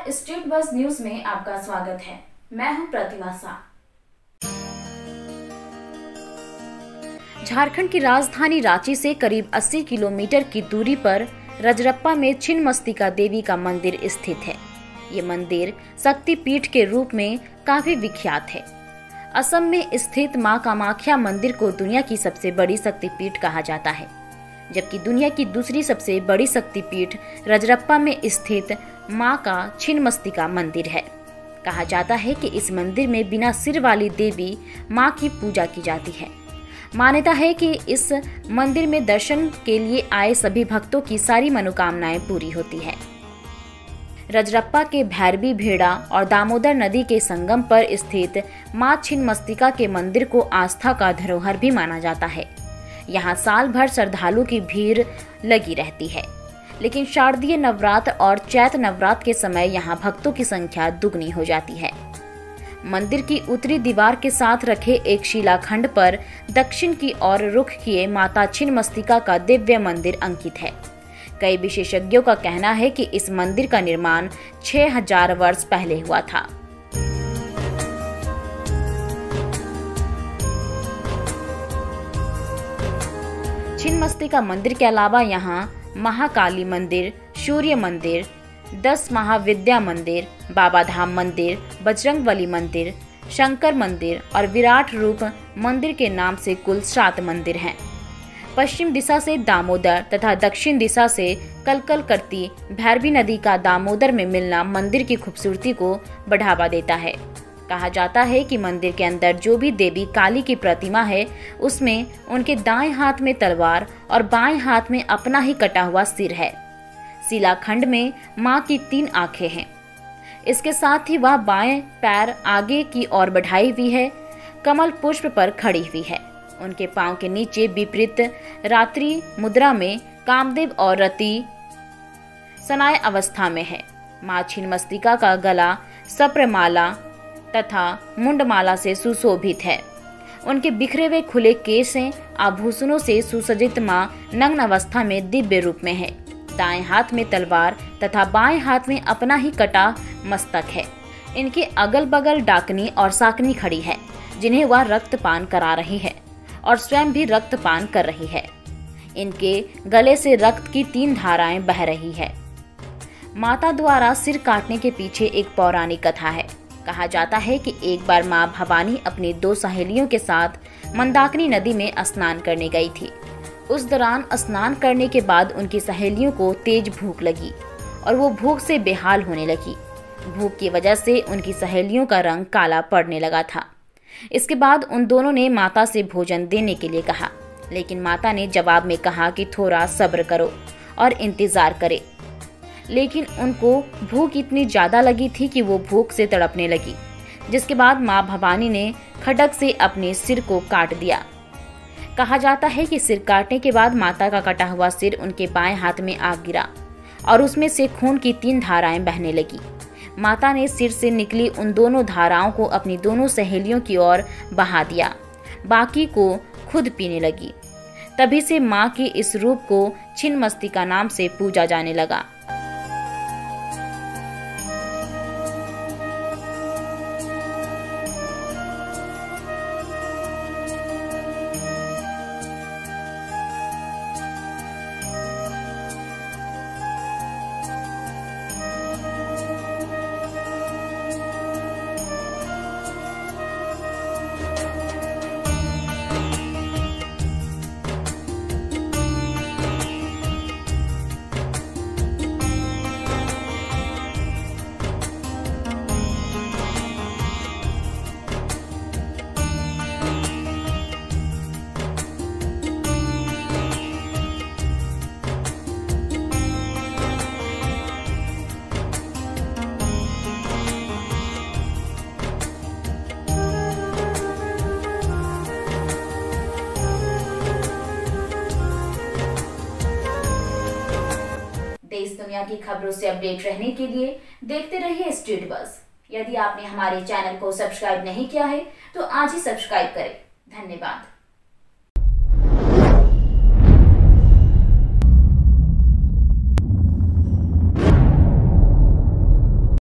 State bus news में आपका स्वागत है। मैं हूं प्रतिमा शाह। झारखंड की राजधानी रांची से करीब 80 किलोमीटर की दूरी पर रजरप्पा में छिन्नमस्तिका देवी का मंदिर स्थित है। ये मंदिर शक्तिपीठ के रूप में काफी विख्यात है। असम में स्थित मां कामाख्या मंदिर को दुनिया की सबसे बड़ी शक्तिपीठ कहा जाता है, जबकि दुनिया की दूसरी सबसे बड़ी शक्तिपीठ रजरप्पा में स्थित मां का छिन्नमस्तिका मंदिर है। कहा जाता है कि इस मंदिर में बिना सिर वाली देवी मां की पूजा की जाती है। मान्यता है कि इस मंदिर में दर्शन के लिए आए सभी भक्तों की सारी मनोकामनाएं पूरी होती है। रजरप्पा के भैरवी भेड़ा और दामोदर नदी के संगम पर स्थित मां छिन्नमस्तिका के मंदिर को आस्था का धरोहर भी माना जाता है। यहाँ साल भर श्रद्धालु की भीड़ लगी रहती है, लेकिन शारदीय नवरात्र और चैत्र नवरात्र के समय यहाँ भक्तों की संख्या दुगनी हो जाती है। मंदिर की उत्तरी दीवार के साथ रखे एक शिलाखंड पर दक्षिण की ओर रुख किए माता छिन्नमस्तिका का दिव्य मंदिर अंकित है। कई विशेषज्ञों का कहना है कि इस मंदिर का निर्माण 6000 वर्ष पहले हुआ था। छिन्नमस्तिका मंदिर के अलावा यहाँ महाकाली मंदिर, सूर्य मंदिर, 10 महाविद्या मंदिर, बाबा धाम मंदिर, बजरंगबली मंदिर, शंकर मंदिर और विराट रूप मंदिर के नाम से कुल 7 मंदिर हैं। पश्चिम दिशा से दामोदर तथा दक्षिण दिशा से कलकल करती भैरवी नदी का दामोदर में मिलना मंदिर की खूबसूरती को बढ़ावा देता है। कहा जाता है कि मंदिर के अंदर जो भी देवी काली की प्रतिमा है, उसमें उनके दाएं हाथ में तलवार और बाएं हाथ में अपना ही कटा हुआ सिर है। शिलाखंड में मां की 3 आंखें हैं। इसके साथ ही वह बाएं पैर आगे की ओर बढ़ाई हुई है, कमल पुष्प पर खड़ी हुई है। उनके पांव के नीचे विपरीत रात्रि मुद्रा में कामदेव और रति सनाय अवस्था में है। मां छिन्नमस्तिका का गला सप्रमाला तथा मुंडमाला से सुशोभित है। उनके बिखरे हुए खुले केशें आभूषणों से सुसज्जित मां नग्न अवस्था में दिव्य रूप में है। दाएं हाथ में तलवार तथा बाएं हाथ में अपना ही कटा मस्तक है। इनके अगल बगल डाकनी और साकनी खड़ी है, जिन्हें वह रक्तपान करा रही है और स्वयं भी रक्तपान कर रही है। इनके गले से रक्त की 3 धाराएं बह रही है। माता द्वारा सिर काटने के पीछे एक पौराणिक कथा है। कहा जाता है कि एक बार मां भवानी अपनी 2 सहेलियों के साथ मंदाकिनी नदी में स्नान करने गई थी। उस दौरान स्नान करने के बाद उनकी सहेलियों को तेज भूख लगी और वो भूख से बेहाल होने लगी। भूख की वजह से उनकी सहेलियों का रंग काला पड़ने लगा था। इसके बाद उन दोनों ने माता से भोजन देने के लिए कहा, लेकिन माता ने जवाब में कहा कि थोड़ा सब्र करो और इंतजार करे। लेकिन उनको भूख इतनी ज्यादा लगी थी कि वो भूख से तड़पने लगी, जिसके बाद मां भवानी ने खड्ग से अपने सिर को काट दिया। कहा जाता है कि सिर काटने के बाद माता का कटा हुआ सिर उनके बाएं हाथ में आ गिरा और उसमें से खून की 3 धाराएं बहने लगी। माता ने सिर से निकली उन दोनों धाराओं को अपनी दोनों सहेलियों की ओर बहा दिया, बाकी को खुद पीने लगी। तभी से मां के इस रूप को छिन्नमस्तिका नाम से पूजा जाने लगा। देश दुनिया की खबरों से अपडेट रहने के लिए देखते रहिए स्टेट बस। यदि आपने हमारे चैनल को सब्सक्राइब नहीं किया है तो आज ही सब्सक्राइब करें। धन्यवाद।